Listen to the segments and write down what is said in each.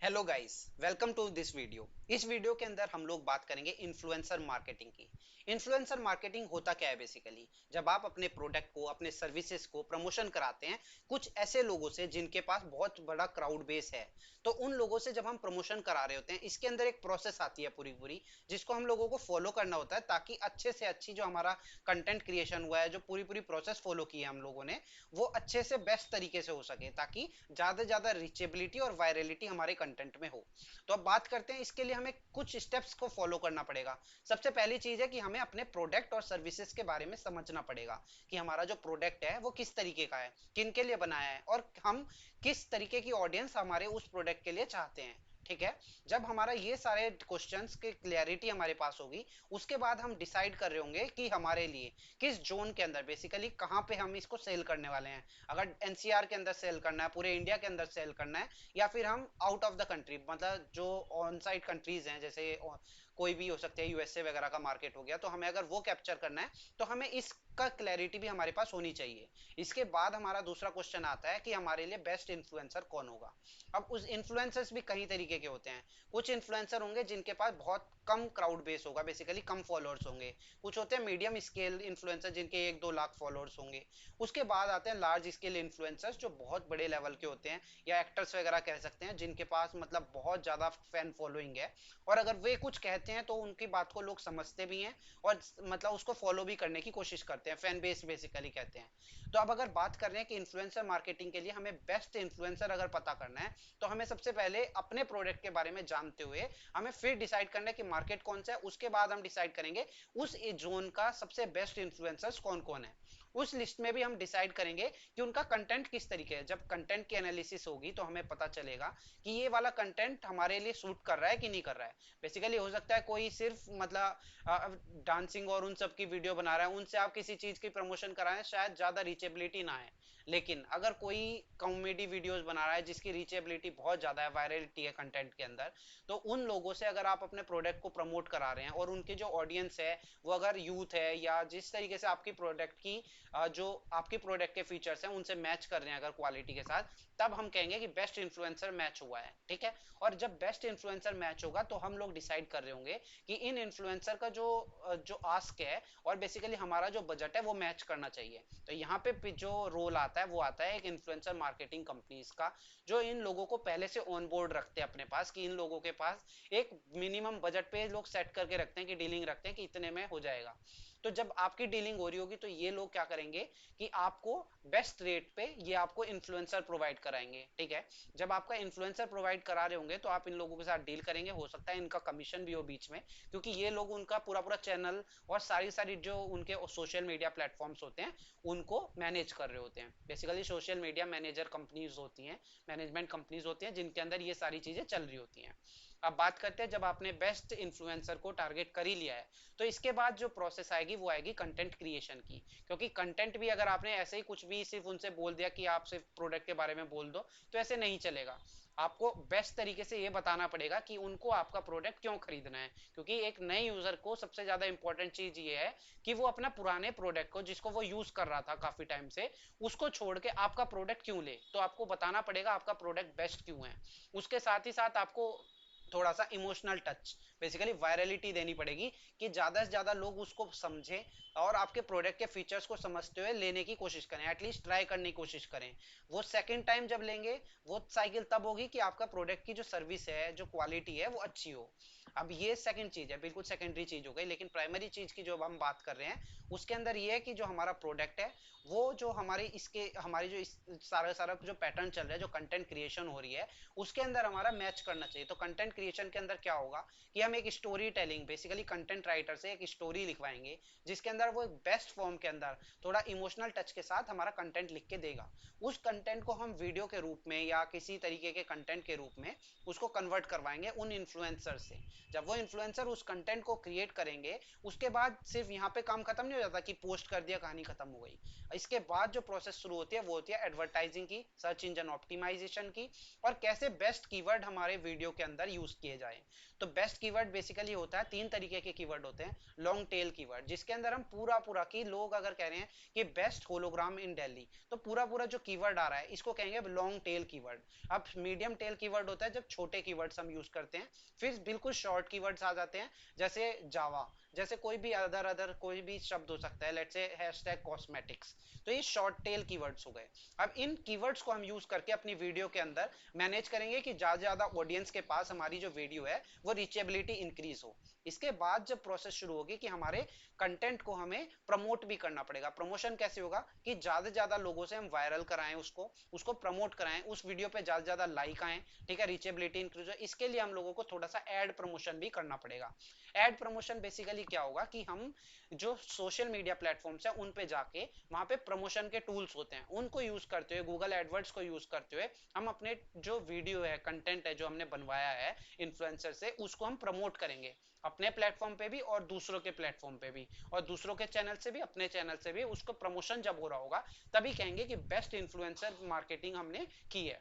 Hello guys, welcome to this video. इस वीडियो के अंदर हम लोग बात करेंगे इन्फ्लुएंसर मार्केटिंग की। इन्फ्लुएंसर मार्केटिंग होता क्या है बेसिकली? जब आप अपने प्रोडक्ट को, अपने सर्विसेज को प्रमोशन कराते हैं कुछ ऐसे लोगों से जिनके पास बहुत बड़ा क्राउड बेस है, तो उन लोगों से जब हम प्रमोशन करा रहे होते हैं, इसके अंदर एक प्रोसेस आती है पूरी पूरी, जिसको हम लोगों को फॉलो करना होता है ताकि अच्छे से अच्छी जो हमारा कंटेंट क्रिएशन हुआ है, जो पूरी पूरी प्रोसेस फॉलो की है हम लोगों ने, वो अच्छे से बेस्ट तरीके से हो सके ताकि ज्यादा से ज्यादा रीचेबिलिटी और वायरलिटी हमारे कंटेंट में हो। तो अब बात करते हैं, इसके लिए हमें कुछ स्टेप्स को फॉलो करना पड़ेगा। सबसे पहली चीज है कि हमें अपने प्रोडक्ट और सर्विसेज के बारे में समझना पड़ेगा कि हमारा जो प्रोडक्ट है वो किस तरीके का है, किन के लिए बनाया है, और हम किस तरीके की ऑडियंस हमारे उस प्रोडक्ट के लिए चाहते हैं। ठीक है। जब हमारा ये सारे क्वेश्चंस की क्लैरिटी हमारे पास होगी, उसके बाद हम डिसाइड कर रहे होंगे कि हमारे लिए किस जोन के अंदर बेसिकली कहाँ पे हम इसको सेल करने वाले हैं। अगर एनसीआर के अंदर सेल करना है, पूरे इंडिया के अंदर सेल करना है, या फिर हम आउट ऑफ द कंट्री, मतलब जो ऑन साइड कंट्रीज हैं, जैसे कोई भी हो सकते हैं, यूएसए वगैरह का मार्केट हो गया, तो हमें अगर वो कैप्चर करना है तो हमें इसका क्लैरिटी भी हमारे पास होनी चाहिए। इसके बाद हमारा दूसरा क्वेश्चन आता है कि हमारे लिए बेस्ट इन्फ्लुएंसर कौन होगा। अब उस इन्फ्लुएंसर्स भी कई तरीके के होते हैं। कुछ इन्फ्लुएंसर होंगे जिनके पास बहुत कम क्राउड बेस होगा, बेसिकली कम फॉलोअर्स होंगे। कुछ होते हैं मीडियम स्केल इन्फ्लुएंसर जिनके 1-2 लाख फॉलोअर्स होंगे। उसके बाद आते हैं लार्ज स्केल इन्फ्लुएंसर्स जो बहुत बड़े लेवल के होते हैं, या एक्टर्स वगैरह कह सकते हैं, जिनके पास मतलब बहुत ज़्यादा फैन फॉलोइंग है, और अगर वे कुछ कहते हैं तो उनकी बात को लोग समझते भी हैं और मतलब उसको फॉलो भी करने की कोशिश करते हैं, फैन बेस बेसिकली कहते हैं। तो अब अगर बात कर रहे हैं कि इन्फ्लुएंसर मार्केटिंग के लिए हमें बेस्ट इन्फ्लुएंसर अगर पता करना है, तो हमें सबसे पहले अपने प्रोडक्ट के बारे में जानते हुए हमें फिर डिसाइड करना है कि मार्केट कौन सा है। उसके बाद हम डिसाइड करेंगे उस जोन का सबसे बेस्ट इन्फ्लुएंसर्स कौन कौन है। उस लिस्ट में भी हम डिसाइड करेंगे कि उनका कंटेंट किस तरीके है। जब कंटेंट की एनालिसिस होगी तो हमें पता चलेगा कि ये वाला कंटेंट हमारे लिए सूट कर रहा है कि नहीं कर रहा है। बेसिकली हो सकता है कोई सिर्फ मतलब डांसिंग और उन सब की वीडियो बना रहा है, उनसे आप किसी चीज की प्रमोशन कराएं, शायद ज्यादा रीचेबिलिटी ना है। लेकिन अगर कोई कॉमेडी वीडियोस बना रहा है जिसकी रीचेबिलिटी बहुत ज्यादा है, वायरलिटी है कंटेंट के अंदर, तो उन लोगों से अगर आप अपने प्रोडक्ट को प्रमोट करा रहे हैं और उनकी जो ऑडियंस है वो अगर यूथ है, या जिस तरीके से आपकी प्रोडक्ट की जो आपके प्रोडक्ट के फीचर्स हैं उनसे मैच कर रहे हैं अगर क्वालिटी के साथ, तब हम कहेंगे कि बेस्ट इन्फ्लुएंसर मैच हुआ है। ठीक है। और जब बेस्ट इन्फ्लुएंसर मैच होगा तो हम लोग डिसाइड कर रहे होंगे कि इन इन्फ्लुएंसर का जो आस्क है और बेसिकली हमारा जो बजट है वो मैच करना चाहिए। तो यहाँ पे जो रोल आता है वो आता है एक इन्फ्लुएंसर मार्केटिंग कंपनीज का, जो इन लोगों को पहले से ऑन बोर्ड रखते हैं अपने पास, कि इन लोगों के पास एक मिनिमम बजट पे लोग सेट करके रखते हैं, कि डीलिंग रखते हैं कि इतने में हो जाएगा। तो जब आपकी डीलिंग हो रही होगी तो ये लोग क्या करेंगे कि आपको बेस्ट रेट पे ये आपको इन्फ्लुएंसर प्रोवाइड कराएंगे। ठीक है। जब आपका इन्फ्लुएंसर प्रोवाइड करा रहे होंगे तो आप इन लोगों के साथ डील करेंगे, हो सकता है इनका कमीशन भी हो बीच में, क्योंकि ये लोग उनका पूरा पूरा चैनल और सारी सारी जो उनके सोशल मीडिया प्लेटफॉर्म्स होते हैं उनको मैनेज कर रहे होते हैं। Basically social media manager companies होती हैं, मैनेजमेंट कंपनीज होती हैं, जिनके अंदर ये सारी चीजें चल रही होती हैं। अब बात करते हैं, जब आपने बेस्ट इन्फ्लुएंसर को टारगेट कर ही लिया है, तो इसके बाद जो प्रोसेस आएगी वो आएगी कंटेंट क्रिएशन की। क्योंकि कंटेंट भी अगर आपने ऐसे ही कुछ भी सिर्फ उनसे बोल दिया कि आप सिर्फ प्रोडक्ट के बारे में बोल दो, तो ऐसे नहीं चलेगा। आपको बेस्ट तरीके से ये बताना पड़ेगा कि उनको आपका प्रोडक्ट क्यों खरीदना है। क्योंकि एक नए यूजर को सबसे ज्यादा इंपॉर्टेंट चीज ये है कि वो अपना पुराने प्रोडक्ट को, जिसको वो यूज कर रहा था काफी टाइम से, उसको छोड़ के आपका प्रोडक्ट क्यों ले। तो आपको बताना पड़ेगा आपका प्रोडक्ट बेस्ट क्यों है। उसके साथ ही साथ आपको थोड़ा सा इमोशनल टच, बेसिकली वायरलिटी देनी पड़ेगी, कि ज्यादा से ज्यादा लोग उसको समझें और आपके प्रोडक्ट के फीचर्स को समझते हुए लेने की कोशिश करें, एटलीस्ट ट्राई करने की कोशिश करें। वो सेकंड टाइम जब लेंगे वो साइकिल तब होगी कि आपका प्रोडक्ट की जो सर्विस है, जो क्वालिटी है, वो अच्छी हो। अब ये सेकंड चीज है, बिल्कुल सेकेंडरी चीज हो गई, लेकिन प्राइमरी चीज की जो हम बात कर रहे हैं उसके अंदर ये है कि जो हमारा प्रोडक्ट है वो जो हमारी जो सारा सारा जो पैटर्न चल रहा है, जो कंटेंट क्रिएशन हो रही है, उसके अंदर हमारा मैच करना चाहिए। तो कंटेंट क्रिएशन के अंदर क्या होगा कि हम एक story telling, basically content writer से एक स्टोरी लिखवाएंगे, जिसके अंदर वो एक बेस्ट फॉर्म के अंदर थोड़ा इमोशनल टच के साथ हमारा कंटेंट लिख के देगा। उस कंटेंट को हम वीडियो के रूप में या किसी तरीके के कंटेंट के रूप में उसको कन्वर्ट करवाएंगे उन इन्फ्लुएंसर से। जब वो इन्फ्लुएंसर उस कंटेंट को क्रिएट करेंगे, उसके बाद सिर्फ यहाँ पे काम खत्म नहीं हो जाता कि पोस्ट कर दिया कहानी खत्म हो गई। इसके बाद जो प्रोसेस शुरू होती है वो होती है एडवर्टाइजिंग की, सर्च इंजन ऑप्टिमाइजेशन की, और कैसे बेस्ट कीवर्ड हमारे वीडियो के अंदर यूज किए जाए। तो बेस्ट कीवर्ड बेसिकली होता है, तीन तरीके के कीवर्ड होते हैं। लॉन्ग टेल कीवर्ड, जिसके अंदर हम पूरा पूरा की लोग अगर कह रहे हैं कि बेस्ट होलोग्राम इन दिल्ली, तो पूरा पूरा जो कीवर्ड आ रहा है इसको कहेंगे लॉन्ग टेल कीवर्ड। अब मीडियम टेल कीवर्ड होता है जब छोटे कीवर्ड्स हम यूज करते हैं। फिर बिल्कुल शॉर्ट कीवर्ड्स आ जाते हैं, जैसे जावा, जैसे कोई भी अदर अदर कोई भी शब्द हो सकता है, लेट्स से हैशटैग कॉस्मेटिक्स। तो ये शॉर्ट टेल कीवर्ड्स हो गए। अब इन कीवर्ड्स को हम यूज करके अपनी वीडियो के अंदर मैनेज करेंगे कि ज्यादा ज्यादा ऑडियंस के पास हमारी जो वीडियो है वो रीचेबिलिटी इंक्रीज हो। इसके बाद जब प्रोसेस शुरू होगी कि हमारे कंटेंट को हमें प्रमोट भी करना पड़ेगा। प्रमोशन कैसे होगा कि ज्यादा से ज्यादा लोगों से हम वायरल कराएं, उसको उसको प्रमोट कराएं, उस वीडियो पे ज्यादा से ज्यादा लाइक आए, ठीक है, रीचेबिलिटी इंक्रीज हो। इसके लिए हम लोगों को थोड़ा सा एड प्रमोशन भी करना पड़ेगा। एड प्रमोशन बेसिकली क्या होगा कि हम जो सोशल मीडिया प्लेटफॉर्म्स है उन पे जाके वहां पे प्रमोशन के टूल्स होते हैं उनको यूज करते हुए, गूगल एडवर्ड्स को यूज करते हुए हम अपने जो वीडियो है, कंटेंट है जो हमने बनवाया है इन्फ्लुएंसर से, उसको हम प्रमोट करेंगे अपने प्लेटफॉर्म पे भी और दूसरों के प्लेटफॉर्म पे भी, और दूसरों के चैनल से भी अपने चैनल से भी उसको प्रमोशन जब हो रहा होगा तभी कहेंगे कि बेस्ट इन्फ्लुएंसर मार्केटिंग हमने की है।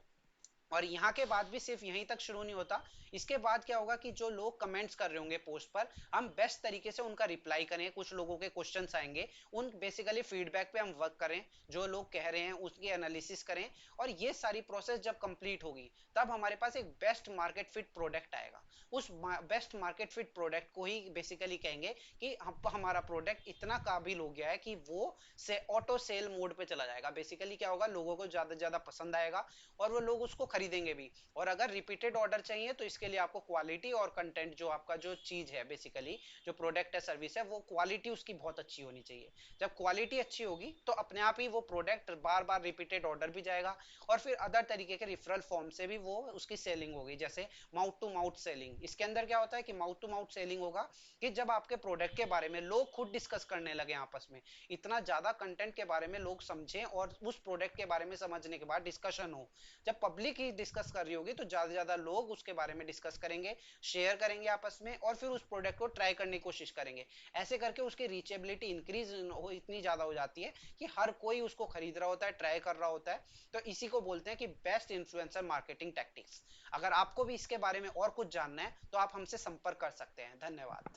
और यहाँ के बाद भी सिर्फ यहीं तक शुरू नहीं होता। इसके बाद क्या होगा कि जो लोग कमेंट्स कर रहे होंगे पोस्ट पर, हम बेस्ट तरीके से उनका रिप्लाई करें। कुछ लोगों के क्वेश्चंस आएंगे, उन बेसिकली फीडबैक पे हम वर्क करें, जो लोग कह रहे हैं उसकी एनालिसिस करें। और ये सारी प्रोसेस जब कंप्लीट होगी तब हमारे पास एक बेस्ट मार्केट फिट प्रोडक्ट आएगा। उस बेस्ट मार्केट फिट प्रोडक्ट को ही बेसिकली कहेंगे कि हमारा प्रोडक्ट इतना काबिल हो गया है कि वो से ऑटो सेल मोड पे चला जाएगा। बेसिकली क्या होगा, लोगों को ज्यादा से ज्यादा पसंद आएगा और वो लोग उसको खरीदेंगे भी। और अगर रिपीटेड ऑर्डर चाहिए तो इसके लिए आपको क्वालिटी और कंटेंट, जो आपका जो चीज है बेसिकली जो प्रोडक्ट है सर्विस है, वो क्वालिटी उसकी बहुत अच्छी होनी चाहिए। जब क्वालिटी अच्छी होगी तो अपने आप ही वो प्रोडक्ट बार बार रिपीटेड ऑर्डर भी जाएगा। और फिर अदर तरीके के रेफरल फॉर्म से भी वो उसकी सेलिंग होगी, जैसे माउथ टू माउथ सेलिंग। इसके अंदर क्या होता है कि माउथ टू माउथ सेलिंग होगा कि जब आपके प्रोडक्ट के बारे में लोग खुद डिस्कस करने लगे आपस में, इतना ज्यादा कंटेंट के बारे में लोग समझें और उस प्रोडक्ट के बारे में समझने के बाद डिस्कशन हो। जब पब्लिक ही डिस्कस कर रही होगी तो ज्यादा से ज्यादा लोग उसके बारे में डिस्कस करेंगे, शेयर करेंगे आपस में, और फिर उस प्रोडक्ट को ट्राई करने की कोशिश करेंगे। ऐसे करके उसकी रीचेबिलिटी इंक्रीज हो इतनी ज्यादा हो जाती है कि हर कोई उसको खरीद रहा होता है, ट्राई कर रहा होता है। तो इसी को बोलते हैं कि बेस्ट इन्फ्लुएंसर मार्केटिंग टैक्टिक्स। अगर आपको भी इसके बारे में और कुछ जानना है तो आप हमसे संपर्क कर सकते हैं। धन्यवाद।